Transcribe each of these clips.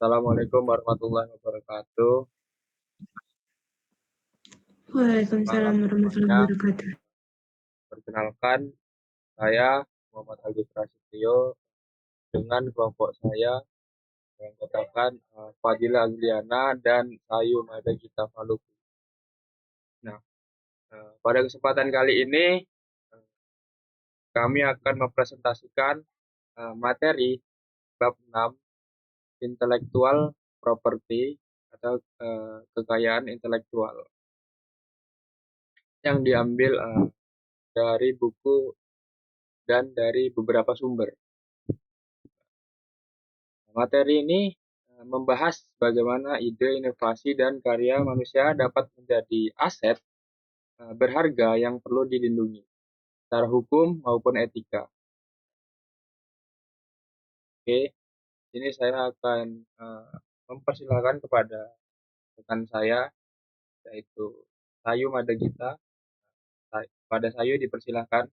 Assalamualaikum warahmatullahi wabarakatuh. Waalaikumsalam Malam warahmatullahi semuanya. wabarakatuh. Perkenalkan, saya Muhammad Agus Prasetyo dengan kelompok saya yang katakan Fadila Angliana dan Sayu Mada Gita Maluku. Nah, pada kesempatan kali ini eh, kami akan mempresentasikan materi bab 6 intelektual property atau kekayaan intelektual yang diambil dari buku dan dari beberapa sumber. Materi ini membahas bagaimana ide, inovasi, dan karya manusia dapat menjadi aset berharga yang perlu dilindungi secara hukum maupun etika. Oke, ini saya akan mempersilahkan kepada rekan saya, yaitu Sayu Madagita. Pada Sayu dipersilahkan.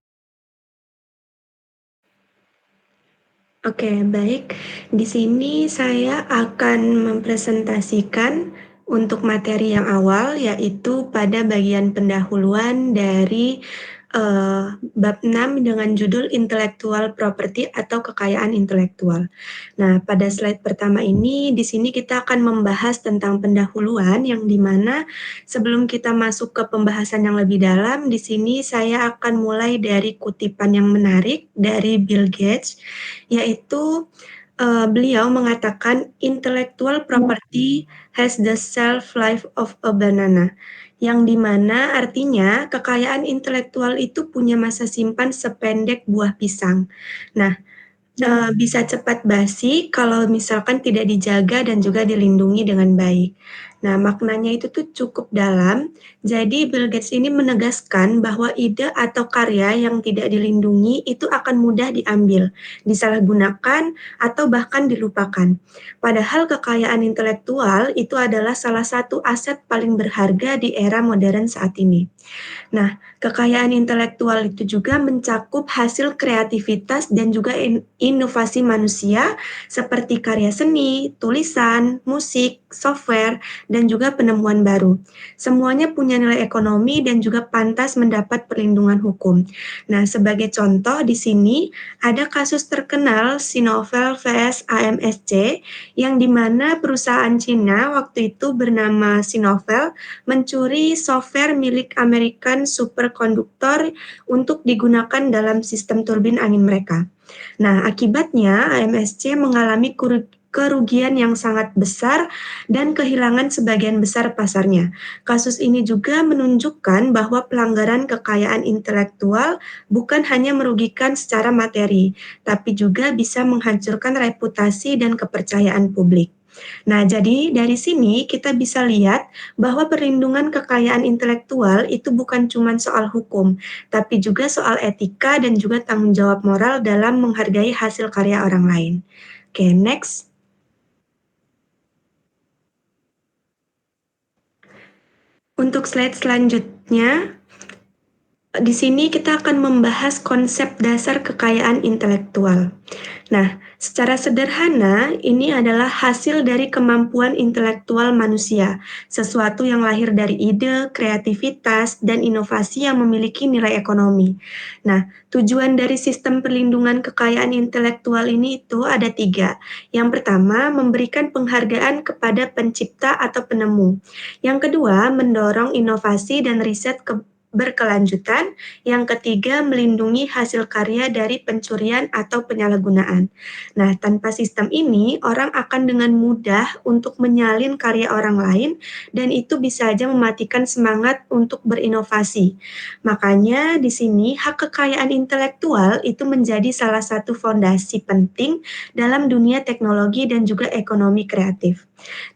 Oke, baik. Di sini saya akan mempresentasikan untuk materi yang awal, yaitu pada bagian pendahuluan dari bab 6 dengan judul Intellectual Property atau kekayaan intelektual. Nah, pada slide pertama ini, di sini kita akan membahas tentang pendahuluan yang dimana sebelum kita masuk ke pembahasan yang lebih dalam, di sini saya akan mulai dari kutipan yang menarik dari Bill Gates, yaitu beliau mengatakan intellectual property has the shelf life of a banana, yang dimana artinya kekayaan intelektual itu punya masa simpan sependek buah pisang. Nah, bisa cepat basi kalau misalkan tidak dijaga dan juga dilindungi dengan baik. Nah, maknanya itu tuh cukup dalam. Jadi Bill Gates ini menegaskan bahwa ide atau karya yang tidak dilindungi itu akan mudah diambil, disalahgunakan, atau bahkan dilupakan. Padahal kekayaan intelektual itu adalah salah satu aset paling berharga di era modern saat ini. Nah, kekayaan intelektual itu juga mencakup hasil kreativitas dan juga inovasi manusia seperti karya seni, tulisan, musik, software, dan juga penemuan baru. Semuanya punya nilai ekonomi dan juga pantas mendapat perlindungan hukum. Nah, sebagai contoh di sini ada kasus terkenal Sinovel vs AMSC yang dimana perusahaan Cina waktu itu bernama Sinovel mencuri software milik American Superconductor untuk digunakan dalam sistem turbin angin mereka. Nah, akibatnya AMSC mengalami kerugian yang sangat besar dan kehilangan sebagian besar pasarnya. Kasus ini juga menunjukkan bahwa pelanggaran kekayaan intelektual bukan hanya merugikan secara materi, tapi juga bisa menghancurkan reputasi dan kepercayaan publik. Nah, jadi dari sini kita bisa lihat bahwa perlindungan kekayaan intelektual itu bukan cuma soal hukum, tapi juga soal etika dan juga tanggung jawab moral dalam menghargai hasil karya orang lain. Oke, next. Untuk slide selanjutnya, di sini kita akan membahas konsep dasar kekayaan intelektual. Nah, secara sederhana, ini adalah hasil dari kemampuan intelektual manusia, sesuatu yang lahir dari ide, kreativitas, dan inovasi yang memiliki nilai ekonomi. Nah, tujuan dari sistem perlindungan kekayaan intelektual ini itu ada 3. Yang pertama, memberikan penghargaan kepada pencipta atau penemu. Yang kedua, mendorong inovasi dan riset berkelanjutan. Yang ketiga, melindungi hasil karya dari pencurian atau penyalahgunaan. Nah, tanpa sistem ini, orang akan dengan mudah untuk menyalin karya orang lain dan itu bisa saja mematikan semangat untuk berinovasi. Makanya di sini hak kekayaan intelektual itu menjadi salah satu fondasi penting dalam dunia teknologi dan juga ekonomi kreatif.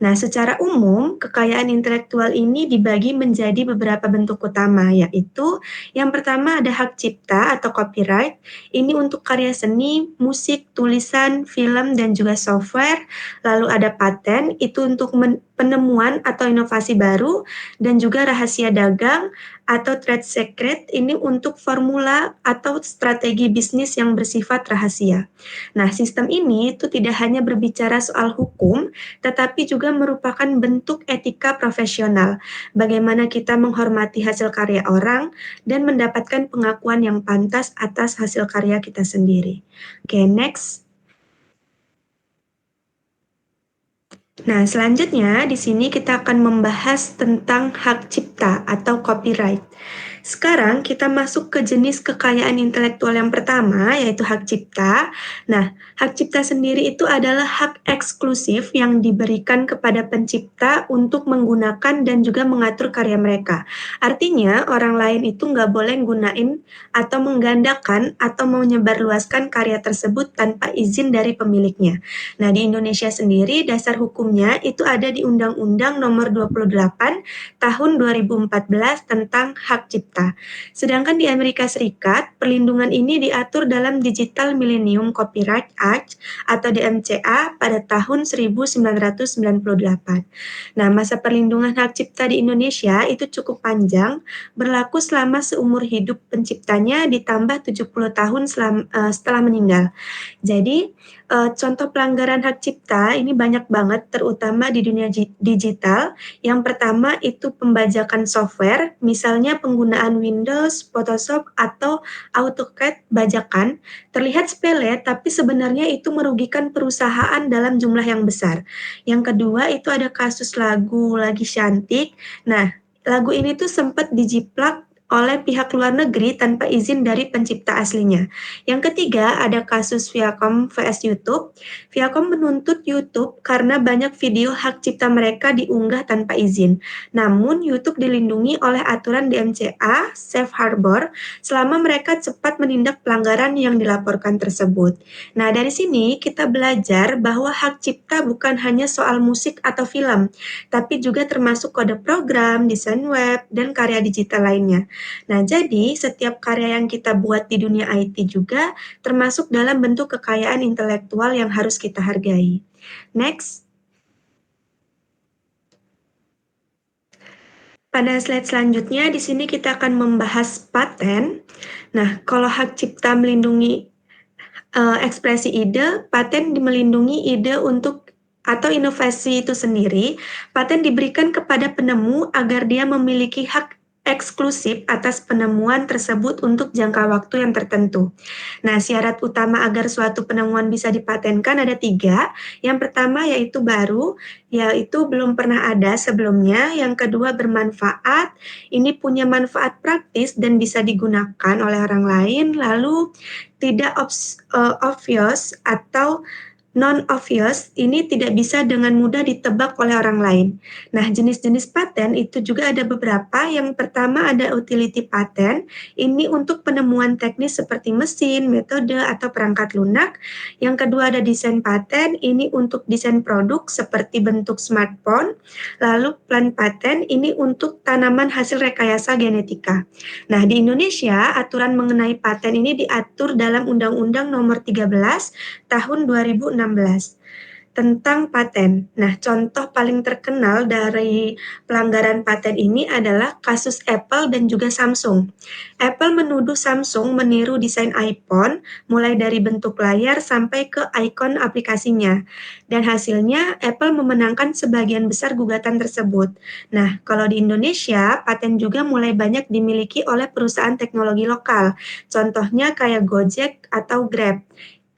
Nah, secara umum, kekayaan intelektual ini dibagi menjadi beberapa bentuk utama, yaitu yang pertama ada hak cipta atau copyright. Ini untuk karya seni, musik, tulisan, film, dan juga software. Lalu ada paten, itu untuk penemuan atau inovasi baru, dan juga rahasia dagang atau trade secret ini untuk formula atau strategi bisnis yang bersifat rahasia. Nah, sistem ini itu tidak hanya berbicara soal hukum, tetapi juga merupakan bentuk etika profesional. Bagaimana kita menghormati hasil karya orang dan mendapatkan pengakuan yang pantas atas hasil karya kita sendiri. Oke, next. Nah, selanjutnya di sini kita akan membahas tentang hak cipta atau copyright. Sekarang kita masuk ke jenis kekayaan intelektual yang pertama, yaitu hak cipta. Nah, hak cipta sendiri itu adalah hak eksklusif yang diberikan kepada pencipta untuk menggunakan dan juga mengatur karya mereka. Artinya, orang lain itu nggak boleh gunain atau menggandakan atau menyebarluaskan karya tersebut tanpa izin dari pemiliknya. Nah, di Indonesia sendiri dasar hukumnya itu ada di Undang-Undang Nomor 28 Tahun 2014 tentang hak cipta. Sedangkan di Amerika Serikat, perlindungan ini diatur dalam Digital Millennium Copyright Act atau DMCA pada tahun 1998. Nah, masa perlindungan hak cipta di Indonesia itu cukup panjang, berlaku selama seumur hidup penciptanya ditambah 70 tahun setelah meninggal. Jadi, contoh pelanggaran hak cipta ini banyak banget terutama di dunia digital. Yang pertama itu pembajakan software, misalnya penggunaan Windows, Photoshop, atau AutoCAD bajakan. Terlihat sepele tapi sebenarnya itu merugikan perusahaan dalam jumlah yang besar. Yang kedua itu ada kasus lagu Lagi Cantik. Nah, lagu ini tuh sempat dijiplak oleh pihak luar negeri tanpa izin dari pencipta aslinya. Yang ketiga, ada kasus Viacom vs YouTube. Viacom menuntut YouTube karena banyak video hak cipta mereka diunggah tanpa izin. Namun, YouTube dilindungi oleh aturan DMCA Safe Harbor selama mereka cepat menindak pelanggaran yang dilaporkan tersebut. Nah, dari sini kita belajar bahwa hak cipta bukan hanya soal musik atau film, tapi juga termasuk kode program, desain web, dan karya digital lainnya. Nah, jadi setiap karya yang kita buat di dunia IT juga termasuk dalam bentuk kekayaan intelektual yang harus kita hargai. Next. Pada slide selanjutnya, di sini kita akan membahas paten. Nah, kalau hak cipta melindungi ekspresi ide, paten melindungi ide untuk atau inovasi itu sendiri. Paten diberikan kepada penemu agar dia memiliki hak eksklusif atas penemuan tersebut untuk jangka waktu yang tertentu. Nah, syarat utama agar suatu penemuan bisa dipatenkan ada 3. Yang pertama yaitu baru, yaitu belum pernah ada sebelumnya. Yang kedua bermanfaat, ini punya manfaat praktis dan bisa digunakan oleh orang lain. Lalu tidak obvious atau non-obvious ini tidak bisa dengan mudah ditebak oleh orang lain. Nah, jenis-jenis paten itu juga ada beberapa. Yang pertama ada utility paten. Ini untuk penemuan teknis seperti mesin, metode, atau perangkat lunak. Yang kedua ada desain paten. Ini untuk desain produk seperti bentuk smartphone. Lalu plant paten ini untuk tanaman hasil rekayasa genetika. Nah, di Indonesia, aturan mengenai paten ini diatur dalam Undang-Undang Nomor 13 Tahun 2016 tentang paten. Nah, contoh paling terkenal dari pelanggaran paten ini adalah kasus Apple dan juga Samsung. Apple menuduh Samsung meniru desain iPhone, mulai dari bentuk layar sampai ke ikon aplikasinya. Dan hasilnya, Apple memenangkan sebagian besar gugatan tersebut. Nah, kalau di Indonesia, paten juga mulai banyak dimiliki oleh perusahaan teknologi lokal. Contohnya kayak Gojek atau Grab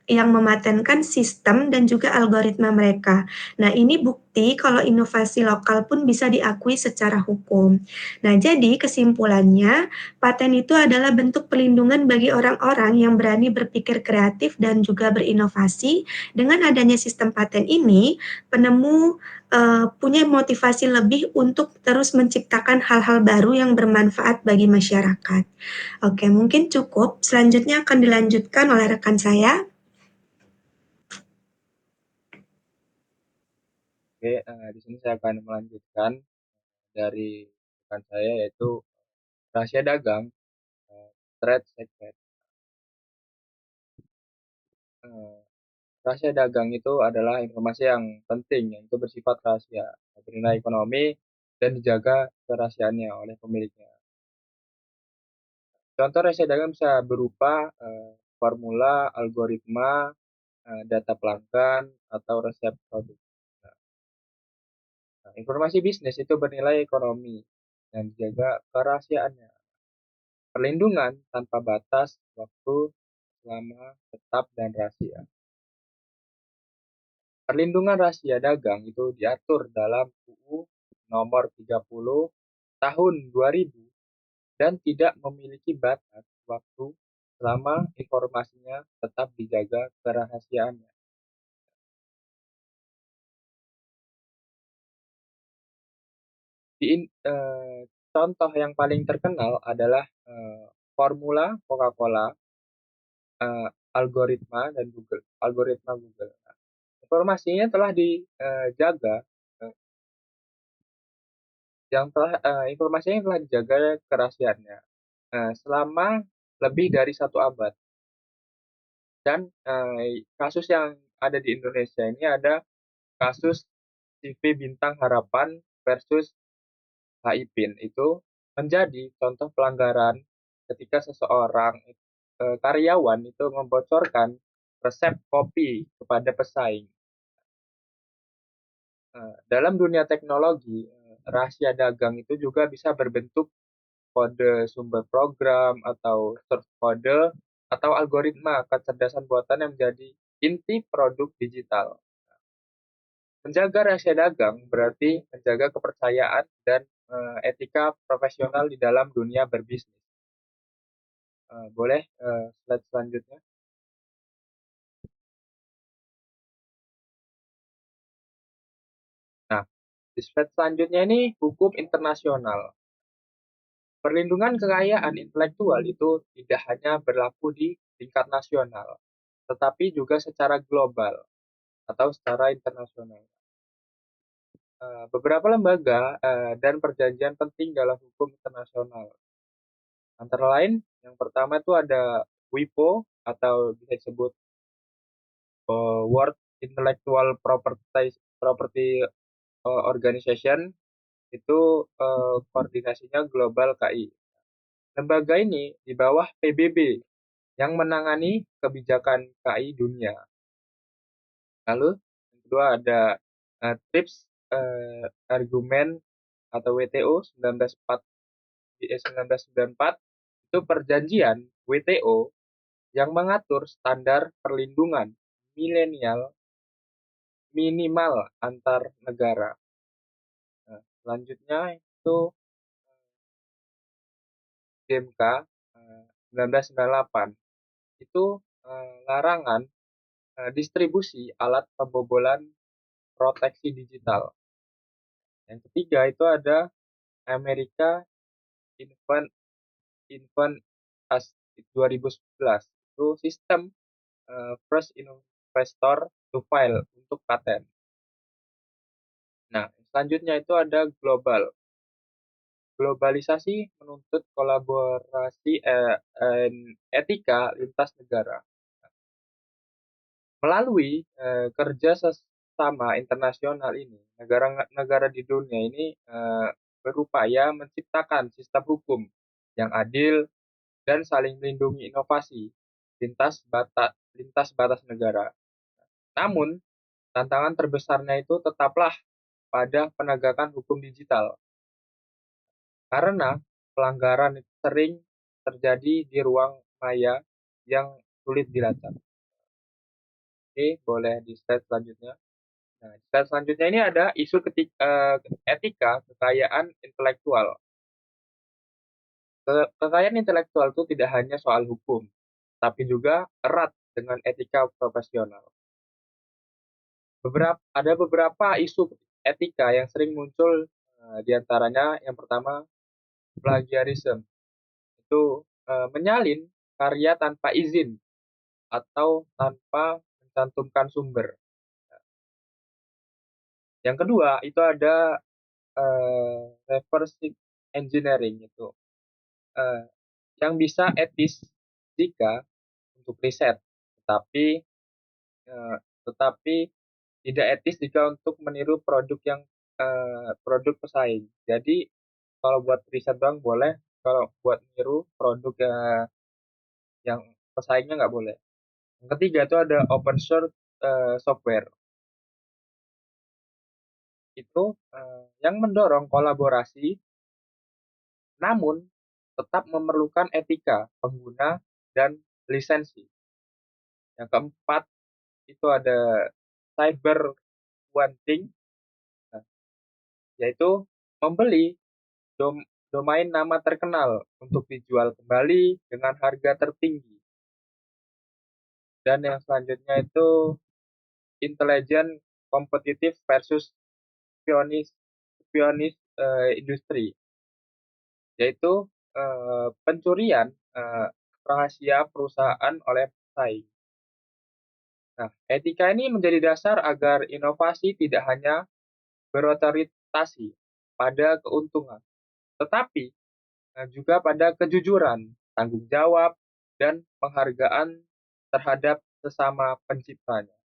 yang mematenkan sistem dan juga algoritma mereka. Nah, ini bukti kalau inovasi lokal pun bisa diakui secara hukum. Nah, jadi kesimpulannya, paten itu adalah bentuk perlindungan bagi orang-orang yang berani berpikir kreatif dan juga berinovasi. Dengan adanya sistem paten ini, penemu punya motivasi lebih untuk terus menciptakan hal-hal baru yang bermanfaat bagi masyarakat. Oke, mungkin cukup. Selanjutnya akan dilanjutkan oleh rekan saya. Oke, di sini saya akan melanjutkan dari rekan saya yaitu rahasia dagang, trade secret. Rahasia dagang itu adalah informasi yang penting, yang itu bersifat rahasia, bernilai ekonomi, dan dijaga kerahasiaannya oleh pemiliknya. Contoh rahasia dagang bisa berupa formula, algoritma, data pelanggan, atau resep produk. Nah, informasi bisnis itu bernilai ekonomi dan dijaga kerahasiaannya. Perlindungan tanpa batas waktu selama tetap dan rahasia. Perlindungan rahasia dagang itu diatur dalam UU Nomor 30 Tahun 2000 dan tidak memiliki batas waktu selama informasinya tetap dijaga kerahasiaannya. Contoh yang paling terkenal adalah formula Coca-Cola, eh, algoritma Google. Nah, informasinya telah dijaga, informasinya telah dijaga kerahasiaannya selama lebih dari 1 abad. Dan kasus yang ada di Indonesia ini ada kasus TV Bintang Harapan versus HIPIN itu menjadi contoh pelanggaran ketika seseorang karyawan itu membocorkan resep kopi kepada pesaing. Dalam dunia teknologi, rahasia dagang itu juga bisa berbentuk kode sumber program atau source kode atau algoritma kecerdasan buatan yang menjadi inti produk digital. Menjaga rahasia dagang berarti menjaga kepercayaan dan etika profesional di dalam dunia berbisnis. Boleh slide selanjutnya. Nah, di slide selanjutnya ini hukum internasional. Perlindungan kekayaan intelektual itu tidak hanya berlaku di tingkat nasional, tetapi juga secara global atau secara internasional. Beberapa lembaga dan perjanjian penting dalam hukum internasional. Antara lain, yang pertama itu ada WIPO atau bisa disebut World Intellectual Property Organization, itu koordinasinya Global KI. Lembaga ini di bawah PBB yang menangani kebijakan KI dunia. Lalu yang kedua ada TRIPS Argumen atau WTO 1994, itu perjanjian WTO yang mengatur standar perlindungan milenial minimal antar negara. Nah, selanjutnya itu GMK 1998, itu larangan distribusi alat pembobolan proteksi digital. Yang ketiga itu ada Amerika Invent Invent As 2011, itu sistem First Investor to File untuk paten. Nah, selanjutnya itu ada global. Globalisasi menuntut kolaborasi etika lintas negara. Melalui kerja sesama internasional ini, negara-negara di dunia ini berupaya menciptakan sistem hukum yang adil dan saling melindungi inovasi lintas batas negara. Namun, tantangan terbesarnya itu tetaplah pada penegakan hukum digital, karena pelanggaran sering terjadi di ruang maya yang sulit dilacak. Oke, boleh di slide selanjutnya. Nah, di slide selanjutnya ini ada isu etika kekayaan intelektual. Kekayaan intelektual itu tidak hanya soal hukum, tapi juga erat dengan etika profesional. Ada beberapa isu etika yang sering muncul, di antaranya yang pertama plagiarism. Itu menyalin karya tanpa izin atau tanpa mencantumkan sumber. Yang kedua itu ada reverse engineering, itu eh, yang bisa etis jika untuk riset, tetapi tetapi tidak etis jika untuk meniru produk pesaing. Jadi kalau buat riset doang boleh, kalau buat niru produk yang pesaingnya nggak boleh. Yang ketiga itu ada open source software. Itu yang mendorong kolaborasi, namun tetap memerlukan etika pengguna dan lisensi. Yang keempat itu ada cyber wanting, yaitu membeli domain nama terkenal untuk dijual kembali dengan harga tertinggi. Dan yang selanjutnya itu intelligent competitive versus spionis industri, yaitu pencurian rahasia perusahaan oleh pesaing. Nah, etika ini menjadi dasar agar inovasi tidak hanya berorientasi pada keuntungan, tetapi juga pada kejujuran, tanggung jawab, dan penghargaan terhadap sesama penciptanya.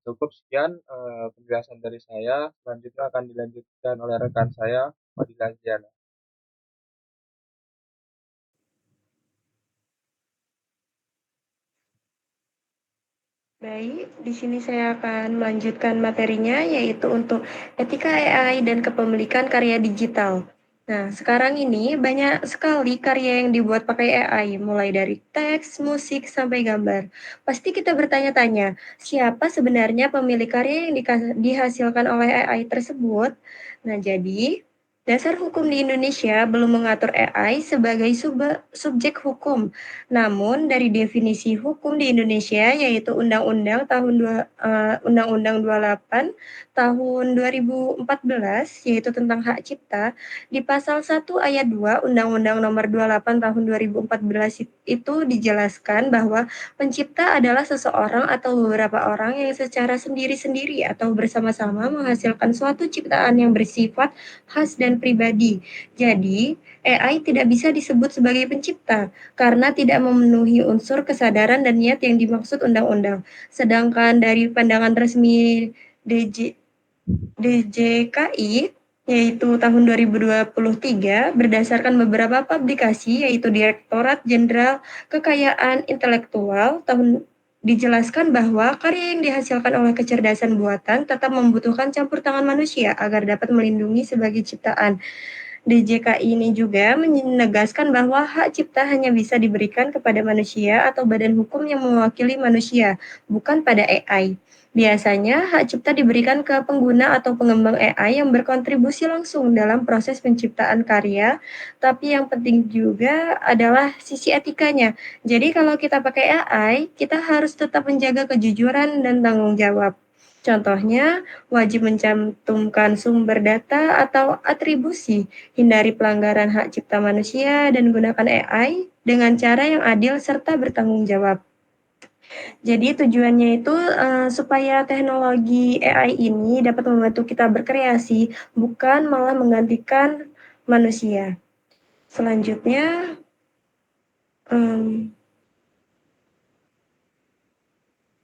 Cukup sekian penjelasan dari saya. Selanjutnya akan dilanjutkan oleh rekan saya, Fadila Ziana. Baik, di sini saya akan melanjutkan materinya, yaitu untuk etika AI dan kepemilikan karya digital. Nah, sekarang ini banyak sekali karya yang dibuat pakai AI, mulai dari teks, musik, sampai gambar. Pasti kita bertanya-tanya, siapa sebenarnya pemilik karya yang dihasilkan oleh AI tersebut? Nah, jadi dasar hukum di Indonesia belum mengatur AI sebagai subjek hukum. Namun dari definisi hukum di Indonesia, yaitu Undang-Undang 28 tahun 2014, yaitu tentang hak cipta, di pasal 1 ayat 2 Undang-Undang Nomor 28 tahun 2014 itu dijelaskan bahwa pencipta adalah seseorang atau beberapa orang yang secara sendiri-sendiri atau bersama-sama menghasilkan suatu ciptaan yang bersifat khas dan pribadi. Jadi, AI tidak bisa disebut sebagai pencipta karena tidak memenuhi unsur kesadaran dan niat yang dimaksud undang-undang. Sedangkan dari pandangan resmi DJKI, yaitu tahun 2023, berdasarkan beberapa publikasi, yaitu Direktorat Jenderal Kekayaan Intelektual tahun dijelaskan bahwa karya yang dihasilkan oleh kecerdasan buatan tetap membutuhkan campur tangan manusia agar dapat melindungi sebagai ciptaan. DJKI ini juga menegaskan bahwa hak cipta hanya bisa diberikan kepada manusia atau badan hukum yang mewakili manusia, bukan pada AI. Biasanya, hak cipta diberikan ke pengguna atau pengembang AI yang berkontribusi langsung dalam proses penciptaan karya, tapi yang penting juga adalah sisi etikanya. Jadi kalau kita pakai AI, kita harus tetap menjaga kejujuran dan tanggung jawab. Contohnya, wajib mencantumkan sumber data atau atribusi, hindari pelanggaran hak cipta manusia, dan gunakan AI dengan cara yang adil serta bertanggung jawab. Jadi tujuannya itu supaya teknologi AI ini dapat membantu kita berkreasi, bukan malah menggantikan manusia. Selanjutnya,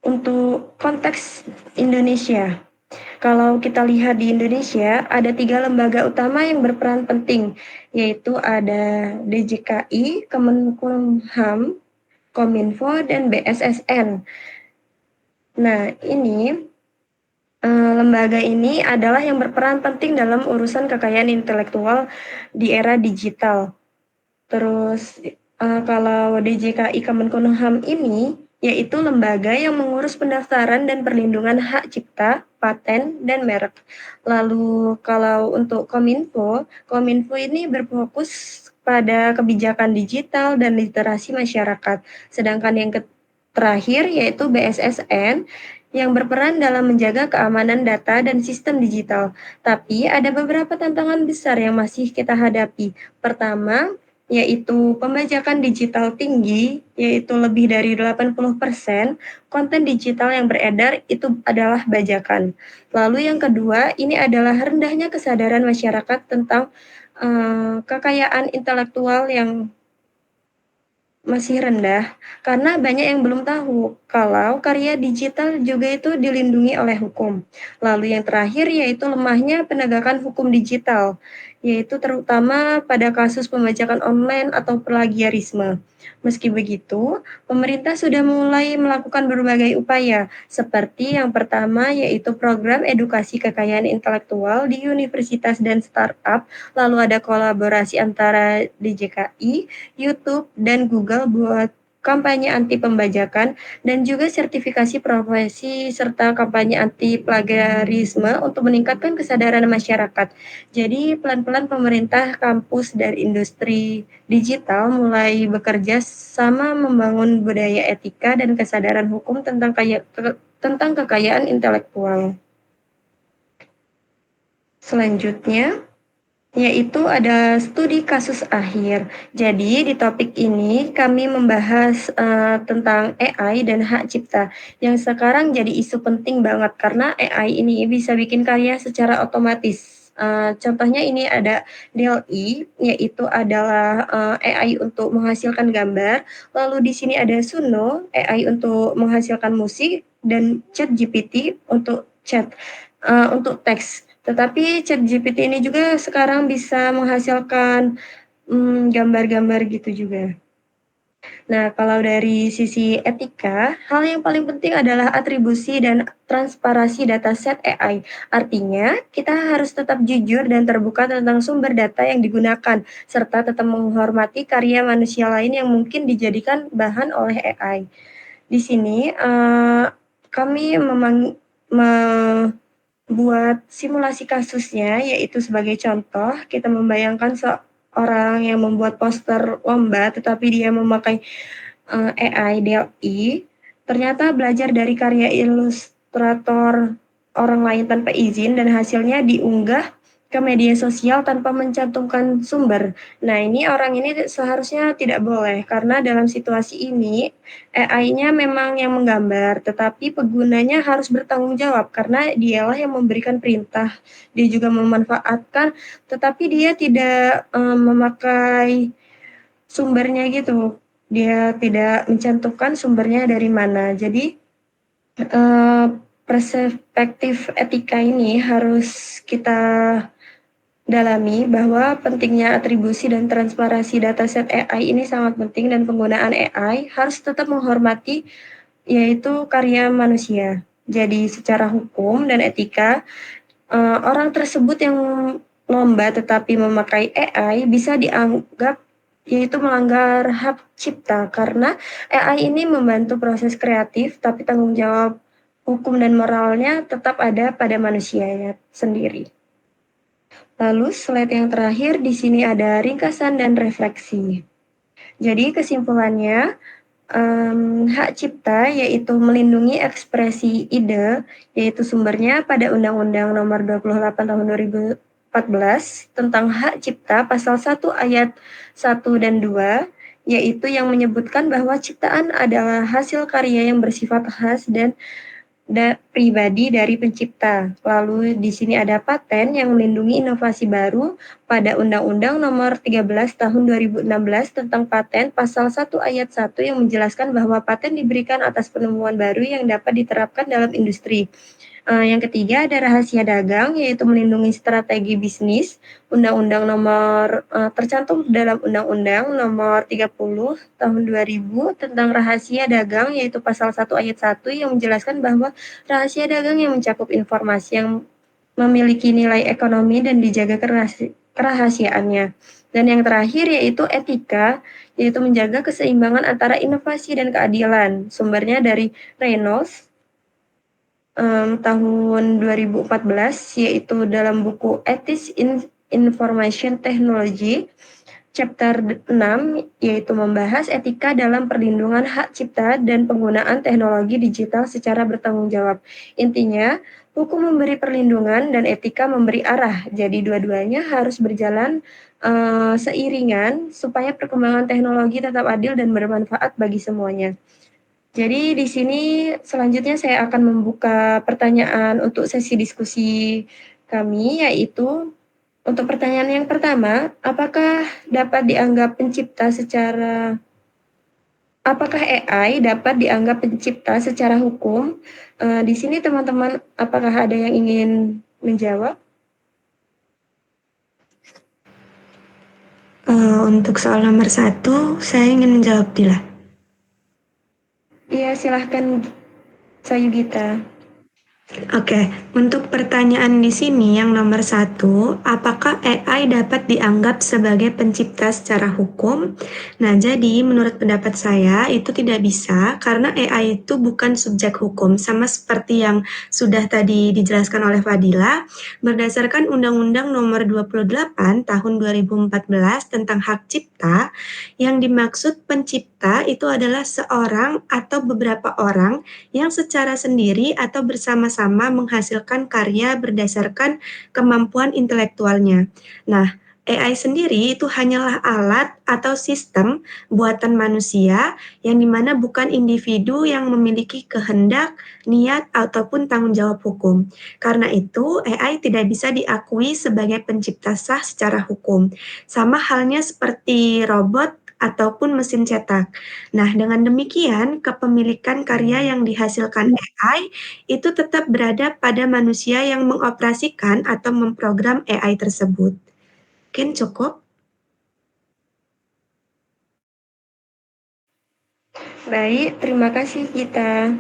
untuk konteks Indonesia. Kalau kita lihat di Indonesia, ada 3 lembaga utama yang berperan penting, yaitu ada DJKI, Kemenkumham, Kominfo, dan BSSN. Nah, ini lembaga ini adalah yang berperan penting dalam urusan kekayaan intelektual di era digital. Terus kalau DJKI Kemenkumham ini yaitu lembaga yang mengurus pendaftaran dan perlindungan hak cipta, paten, dan merek. Lalu kalau untuk Kominfo ini berfokus pada kebijakan digital dan literasi masyarakat. Sedangkan yang terakhir yaitu BSSN yang berperan dalam menjaga keamanan data dan sistem digital. Tapi ada beberapa tantangan besar yang masih kita hadapi. Pertama, yaitu pembajakan digital tinggi, yaitu lebih dari 80% konten digital yang beredar itu adalah bajakan. Lalu yang kedua, ini adalah rendahnya kesadaran masyarakat tentang kekayaan intelektual yang masih rendah karena banyak yang belum tahu kalau karya digital juga itu dilindungi oleh hukum. Lalu yang terakhir yaitu lemahnya penegakan hukum digital, yaitu terutama pada kasus pembajakan online atau plagiarisme. Meski begitu, pemerintah sudah mulai melakukan berbagai upaya, seperti yang pertama yaitu program edukasi kekayaan intelektual di universitas dan startup, lalu ada kolaborasi antara DJKI, YouTube, dan Google buat kampanye anti pembajakan dan juga sertifikasi profesi serta kampanye anti plagiarisme untuk meningkatkan kesadaran masyarakat. Jadi pelan-pelan pemerintah, kampus, dan industri digital mulai bekerja sama membangun budaya etika dan kesadaran hukum tentang kekayaan intelektual. Selanjutnya, yaitu ada studi kasus akhir. Jadi di topik ini kami membahas tentang AI dan hak cipta yang sekarang jadi isu penting banget karena AI ini bisa bikin karya secara otomatis. Contohnya ini ada DALL-E, yaitu adalah AI untuk menghasilkan gambar. Lalu di sini ada Suno, AI untuk menghasilkan musik, dan ChatGPT untuk untuk teks. Tetapi ChatGPT ini juga sekarang bisa menghasilkan gambar-gambar gitu juga. Nah, kalau dari sisi etika, hal yang paling penting adalah atribusi dan transparansi dataset AI. Artinya, kita harus tetap jujur dan terbuka tentang sumber data yang digunakan, serta tetap menghormati karya manusia lain yang mungkin dijadikan bahan oleh AI. Di sini, kami buat simulasi kasusnya, yaitu sebagai contoh, kita membayangkan seorang yang membuat poster lomba, tetapi dia memakai AI DALL-E, ternyata belajar dari karya ilustrator orang lain tanpa izin dan hasilnya diunggah ke media sosial tanpa mencantumkan sumber. Nah, ini orang ini seharusnya tidak boleh karena dalam situasi ini AI-nya memang yang menggambar, tetapi penggunanya harus bertanggung jawab karena dialah yang memberikan perintah. Dia juga memanfaatkan, tetapi dia tidak memakai sumbernya gitu. Dia tidak mencantumkan sumbernya dari mana. Jadi perspektif etika ini harus kita dalami bahwa pentingnya atribusi dan transparansi dataset AI ini sangat penting dan penggunaan AI harus tetap menghormati yaitu karya manusia. Jadi secara hukum dan etika, orang tersebut yang lomba tetapi memakai AI bisa dianggap yaitu melanggar hak cipta karena AI ini membantu proses kreatif tapi tanggung jawab hukum dan moralnya tetap ada pada manusianya sendiri. Lalu slide yang terakhir di sini ada ringkasan dan refleksi. Jadi kesimpulannya, hak cipta yaitu melindungi ekspresi ide, yaitu sumbernya pada Undang-Undang Nomor 28 Tahun 2014 tentang hak cipta pasal 1 ayat 1 dan 2, yaitu yang menyebutkan bahwa ciptaan adalah hasil karya yang bersifat khas dan pribadi dari pencipta. Lalu di sini ada paten yang melindungi inovasi baru pada Undang-Undang Nomor 13 Tahun 2016 tentang paten pasal 1 ayat 1 yang menjelaskan bahwa paten diberikan atas penemuan baru yang dapat diterapkan dalam industri. Yang ketiga ada rahasia dagang, yaitu melindungi strategi bisnis. Undang-undang nomor tercantum dalam Undang-Undang Nomor 30 Tahun 2000 tentang rahasia dagang, yaitu pasal 1 ayat 1 yang menjelaskan bahwa rahasia dagang yang mencakup informasi yang memiliki nilai ekonomi dan dijaga kerahasiaannya. Dan yang terakhir yaitu etika, yaitu menjaga keseimbangan antara inovasi dan keadilan. Sumbernya dari Reynolds tahun 2014, yaitu dalam buku Ethics in Information Technology, chapter 6, yaitu membahas etika dalam perlindungan hak cipta dan penggunaan teknologi digital secara bertanggung jawab. Intinya, hukum memberi perlindungan dan etika memberi arah. Jadi dua-duanya harus berjalan seiringan supaya perkembangan teknologi tetap adil dan bermanfaat bagi semuanya. Jadi di sini selanjutnya saya akan membuka pertanyaan untuk sesi diskusi kami, yaitu untuk pertanyaan yang pertama, apakah dapat dianggap pencipta secara apakah AI dapat dianggap pencipta secara hukum? Di sini teman-teman, apakah ada yang ingin menjawab? Untuk soal nomor 1, saya ingin menjawab Dila. Iya, silahkan Sayugita. Oke, untuk pertanyaan di sini yang nomor 1, apakah AI dapat dianggap sebagai pencipta secara hukum? Nah, jadi menurut pendapat saya itu tidak bisa karena AI itu bukan subjek hukum, sama seperti yang sudah tadi dijelaskan oleh Fadila, berdasarkan Undang-Undang Nomor 28 Tahun 2014 tentang Hak Cipta, yang dimaksud pencipta itu adalah seorang atau beberapa orang yang secara sendiri atau bersama-sama menghasilkan karya berdasarkan kemampuan intelektualnya. Nah, AI sendiri itu hanyalah alat atau sistem buatan manusia yang dimana bukan individu yang memiliki kehendak, niat, ataupun tanggung jawab hukum. Karena itu, AI tidak bisa diakui sebagai pencipta sah secara hukum. Sama halnya seperti robot ataupun mesin cetak. Nah, dengan demikian, kepemilikan karya yang dihasilkan AI itu tetap berada pada manusia yang mengoperasikan atau memprogram AI tersebut. Mungkin cukup. Baik, terima kasih Gita.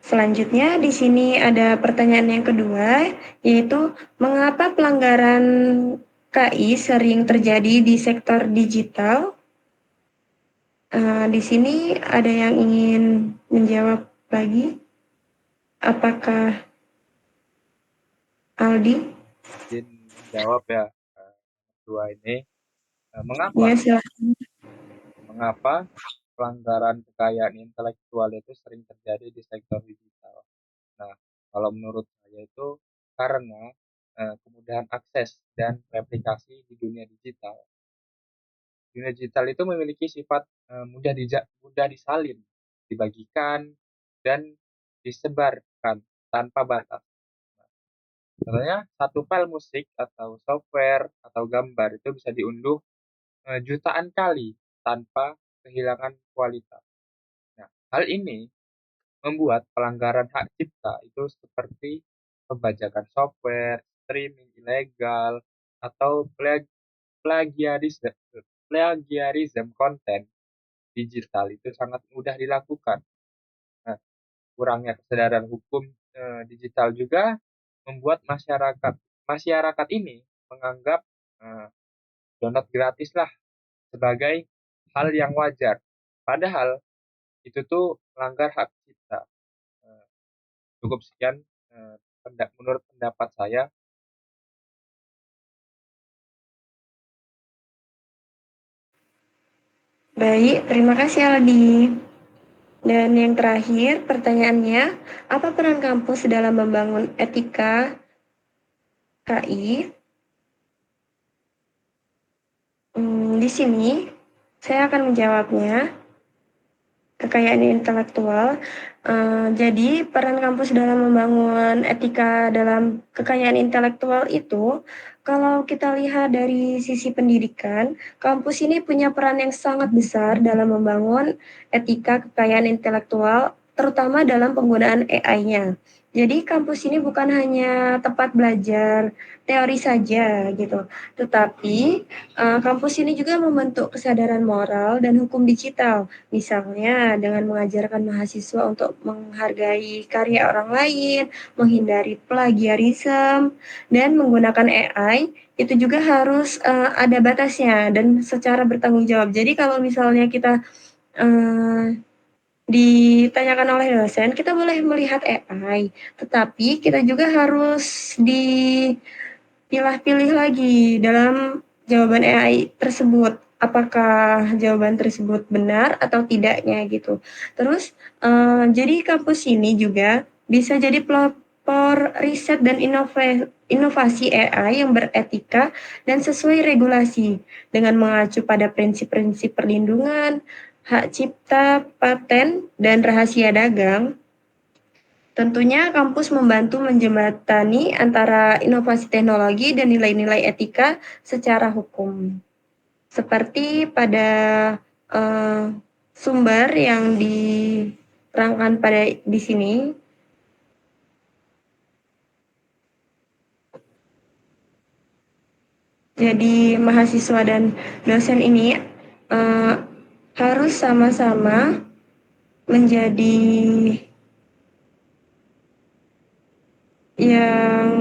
Selanjutnya di sini ada pertanyaan yang kedua, yaitu mengapa pelanggaran KI sering terjadi di sektor digital? Di sini ada yang ingin menjawab lagi? Apakah Aldi? Izin menjawab ya, dua ini. Mengapa? Ya, silahkan. Mengapa pelanggaran kekayaan intelektual itu sering terjadi di sektor digital? Nah, kalau menurut saya itu karena kemudahan akses dan replikasi di dunia digital. Dunia digital itu memiliki sifat mudah disalin, dibagikan, dan disebarkan tanpa batas. Contohnya satu file musik atau software atau gambar itu bisa diunduh jutaan kali tanpa kehilangan kualitas. Nah, hal ini membuat pelanggaran hak cipta itu seperti pembajakan software, streaming ilegal, atau plagiarisme, plagiarism konten digital itu sangat mudah dilakukan. Nah, kurangnya kesadaran hukum digital juga membuat masyarakat ini menganggap eh, download gratis lah sebagai hal yang wajar. Padahal itu tuh melanggar hak cipta. Eh, Cukup sekian menurut pendapat saya. Baik, terima kasih Aldi. Dan yang terakhir pertanyaannya, apa peran kampus dalam membangun etika KI? Di sini saya akan menjawabnya. Kekayaan intelektual. Jadi peran kampus dalam membangun etika dalam kekayaan intelektual itu, kalau kita lihat dari sisi pendidikan, kampus ini punya peran yang sangat besar dalam membangun etika kekayaan intelektual, terutama dalam penggunaan AI-nya. Jadi kampus ini bukan hanya tempat belajar teori saja gitu, tetapi kampus ini juga membentuk kesadaran moral dan hukum digital. Misalnya dengan mengajarkan mahasiswa untuk menghargai karya orang lain, menghindari plagiarisme, dan menggunakan AI, itu juga harus ada batasnya dan secara bertanggung jawab. Jadi kalau misalnya kita ditanyakan oleh dosen, kita boleh melihat AI, tetapi kita juga harus dipilah-pilih lagi dalam jawaban AI tersebut. Apakah jawaban tersebut benar atau tidaknya gitu. Terus jadi kampus ini juga bisa jadi pelopor riset dan inovasi AI yang beretika dan sesuai regulasi dengan mengacu pada prinsip-prinsip perlindungan, hak cipta, paten, dan rahasia dagang. Tentunya kampus membantu menjembatani antara inovasi teknologi dan nilai-nilai etika secara hukum. Seperti pada sumber yang diterangkan di sini. Jadi mahasiswa dan dosen ini harus sama-sama menjadi yang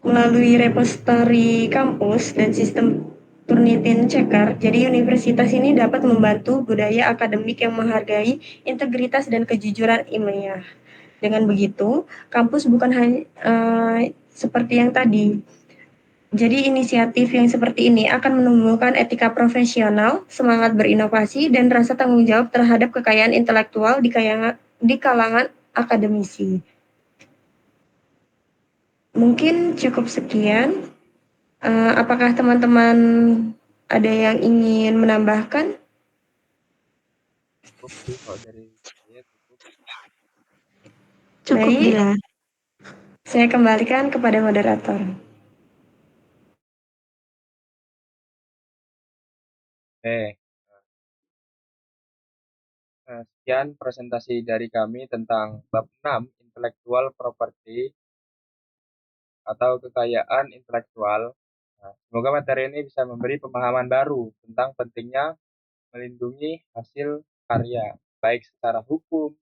melalui repository kampus dan sistem Turnitin Checker. Jadi universitas ini dapat membantu budaya akademik yang menghargai integritas dan kejujuran ilmiah. Dengan begitu, kampus bukan hanya seperti yang tadi. Jadi inisiatif yang seperti ini akan menumbuhkan etika profesional, semangat berinovasi, dan rasa tanggung jawab terhadap kekayaan intelektual di kalangan akademisi. Mungkin cukup sekian. Apakah teman-teman ada yang ingin menambahkan? Cukup sih kalau dari saya cukup. Cukup bila saya kembalikan kepada moderator. Oke, sekian presentasi dari kami tentang bab 6 intellectual property atau kekayaan intelektual. Nah, semoga materi ini bisa memberi pemahaman baru tentang pentingnya melindungi hasil karya, baik secara hukum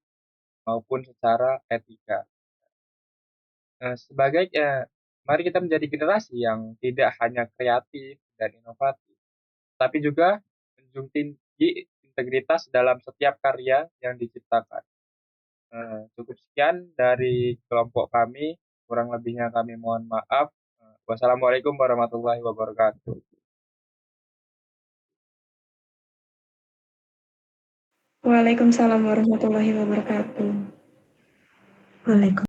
maupun secara etika. Mari kita menjadi generasi yang tidak hanya kreatif dan inovatif, tapi juga menjunjung tinggi integritas dalam setiap karya yang diciptakan. Cukup sekian dari kelompok kami, kurang lebihnya kami mohon maaf. Wassalamualaikum warahmatullahi wabarakatuh. Waalaikumsalam warahmatullahi wabarakatuh. Waalaikumsalam.